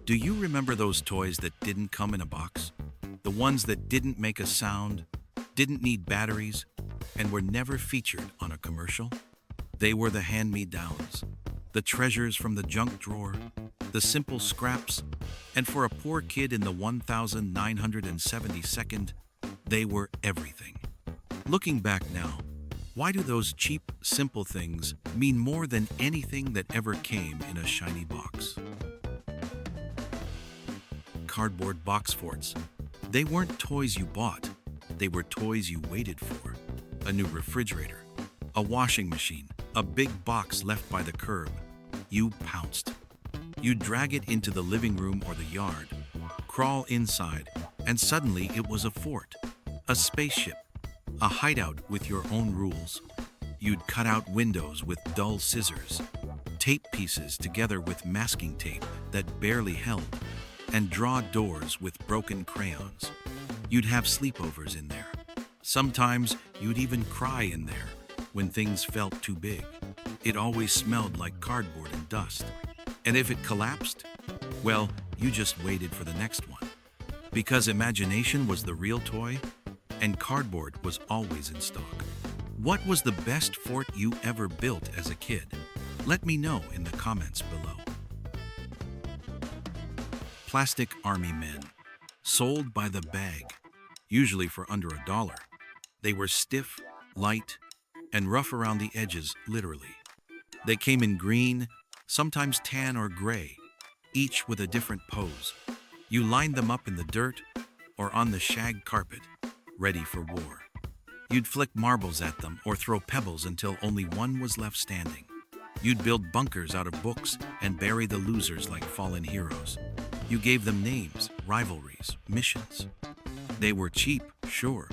Do you remember those toys that didn't come in a box? The ones that didn't make a sound, didn't need batteries, and were never featured on a commercial? They were the hand-me-downs, the treasures from the junk drawer, the simple scraps, and for a poor kid in the 1972nd, they were everything. Looking back now, why do those cheap, simple things mean more than anything that ever came in a shiny box? Cardboard box forts. They weren't toys you bought, they were toys you waited for. A new refrigerator, a washing machine, a big box left by the curb. You pounced. You'd drag it into the living room or the yard, crawl inside, and suddenly it was a fort, a spaceship, a hideout with your own rules. You'd cut out windows with dull scissors, tape pieces together with masking tape that barely held, and draw doors with broken crayons. You'd have sleepovers in there. Sometimes you'd even cry in there when things felt too big. It always smelled like cardboard and dust. And if it collapsed, well, you just waited for the next one. Because imagination was the real toy, and cardboard was always in stock. What was the best fort you ever built as a kid? Let me know in the comments below. Plastic army men, sold by the bag, usually for under $1. They were stiff, light, and rough around the edges, literally. They came in green, sometimes tan or gray, each with a different pose. You lined them up in the dirt or on the shag carpet, ready for war. You'd flick marbles at them or throw pebbles until only one was left standing. You'd build bunkers out of books and bury the losers like fallen heroes. You gave them names, rivalries, missions. They were cheap, sure,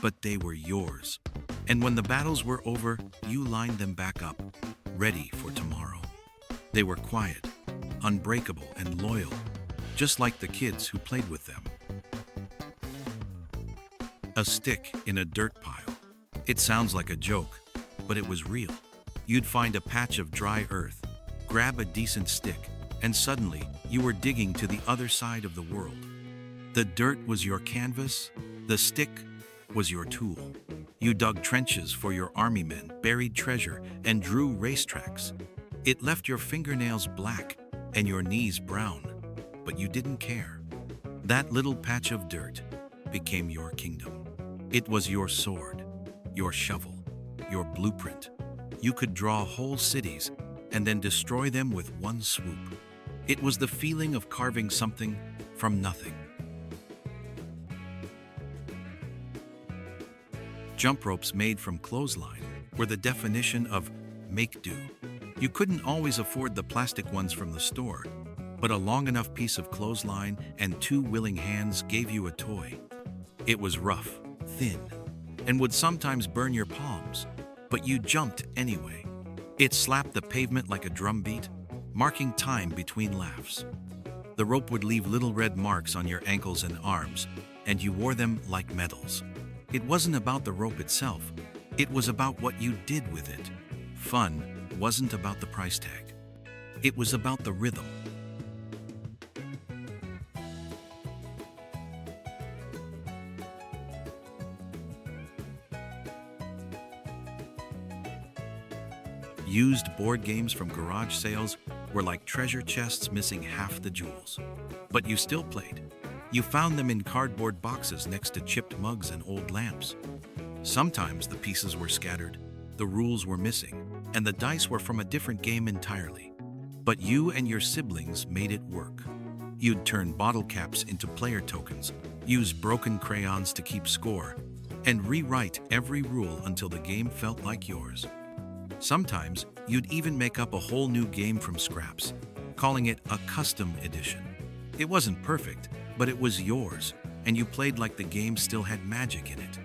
but they were yours. And when the battles were over, you lined them back up, ready for tomorrow. They were quiet, unbreakable, and loyal, just like the kids who played with them. A stick in a dirt pile. It sounds like a joke, but it was real. You'd find a patch of dry earth, grab a decent stick, and suddenly you were digging to the other side of the world. The dirt was your canvas, the stick was your tool. You dug trenches for your army men, buried treasure, and drew racetracks. It left your fingernails black and your knees brown, but you didn't care. That little patch of dirt became your kingdom. It was your sword, your shovel, your blueprint. You could draw whole cities and then destroy them with one swoop. It was the feeling of carving something from nothing. Jump ropes made from clothesline were the definition of make do. You couldn't always afford the plastic ones from the store, but a long enough piece of clothesline and 2 willing hands gave you a toy. It was rough, thin, and would sometimes burn your palms, but you jumped anyway. It slapped the pavement like a drum beat, marking time between laughs. The rope would leave little red marks on your ankles and arms, and you wore them like medals. It wasn't about the rope itself, it was about what you did with it. Fun wasn't about the price tag. It was about the rhythm. Used board games from garage sales were like treasure chests missing half the jewels. But you still played. You found them in cardboard boxes next to chipped mugs and old lamps. Sometimes the pieces were scattered, the rules were missing, and the dice were from a different game entirely. But you and your siblings made it work. You'd turn bottle caps into player tokens, use broken crayons to keep score, and rewrite every rule until the game felt like yours. Sometimes you'd even make up a whole new game from scraps, calling it a custom edition. It wasn't perfect, but it was yours, and you played like the game still had magic in it.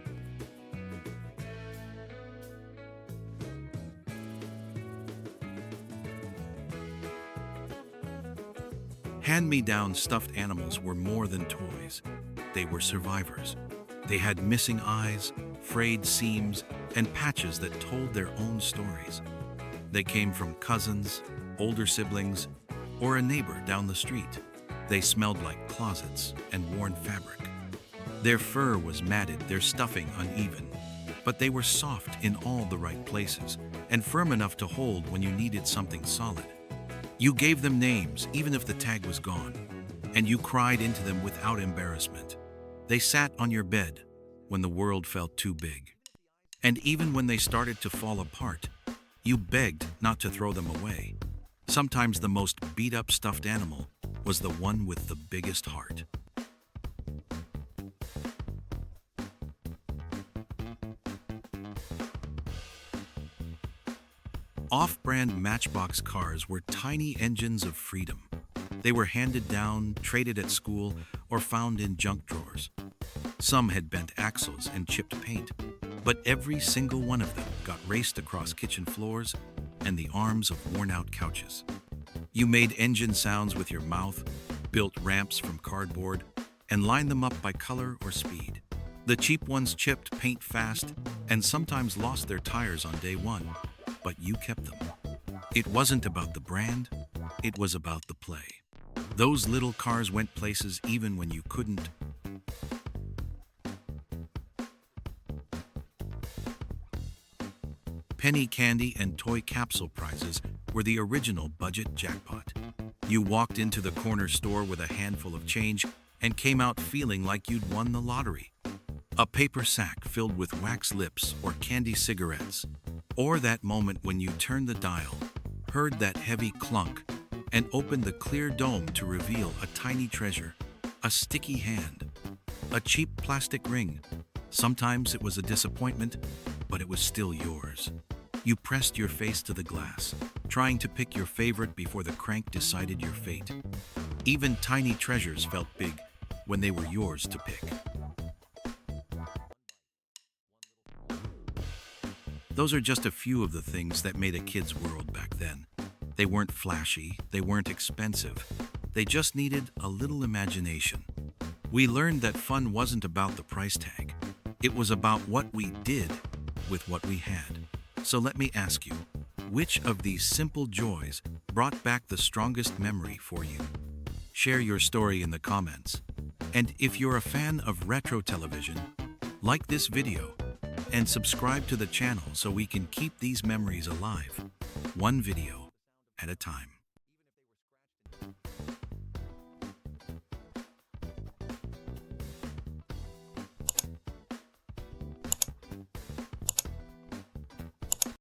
Hand-me-down stuffed animals were more than toys. They were survivors. They had missing eyes, frayed seams, and patches that told their own stories. They came from cousins, older siblings, or a neighbor down the street. They smelled like closets and worn fabric. Their fur was matted, their stuffing uneven, but they were soft in all the right places and firm enough to hold when you needed something solid. You gave them names even if the tag was gone, and you cried into them without embarrassment. They sat on your bed when the world felt too big. And even when they started to fall apart, you begged not to throw them away. Sometimes the most beat-up stuffed animal was the one with the biggest heart. Off-brand Matchbox cars were tiny engines of freedom. They were handed down, traded at school, or found in junk drawers. Some had bent axles and chipped paint, but every single one of them got raced across kitchen floors and the arms of worn-out couches. You made engine sounds with your mouth, built ramps from cardboard, and lined them up by color or speed. The cheap ones chipped paint fast and sometimes lost their tires on day one, but you kept them. It wasn't about the brand, it was about the play. Those little cars went places even when you couldn't. Penny candy and toy capsule prizes were the original budget jackpot. You walked into the corner store with a handful of change and came out feeling like you'd won the lottery. A paper sack filled with wax lips or candy cigarettes. Or that moment when you turned the dial, heard that heavy clunk, and opened the clear dome to reveal a tiny treasure, a sticky hand, a cheap plastic ring. Sometimes it was a disappointment, but it was still yours. You pressed your face to the glass, trying to pick your favorite before the crank decided your fate. Even tiny treasures felt big when they were yours to pick. Those are just a few of the things that made a kid's world back then. They weren't flashy, they weren't expensive. They just needed a little imagination. We learned that fun wasn't about the price tag. It was about what we did with what we had. So let me ask you, which of these simple joys brought back the strongest memory for you? Share your story in the comments. And if you're a fan of retro television, like this video and subscribe to the channel so we can keep these memories alive, one video at a time.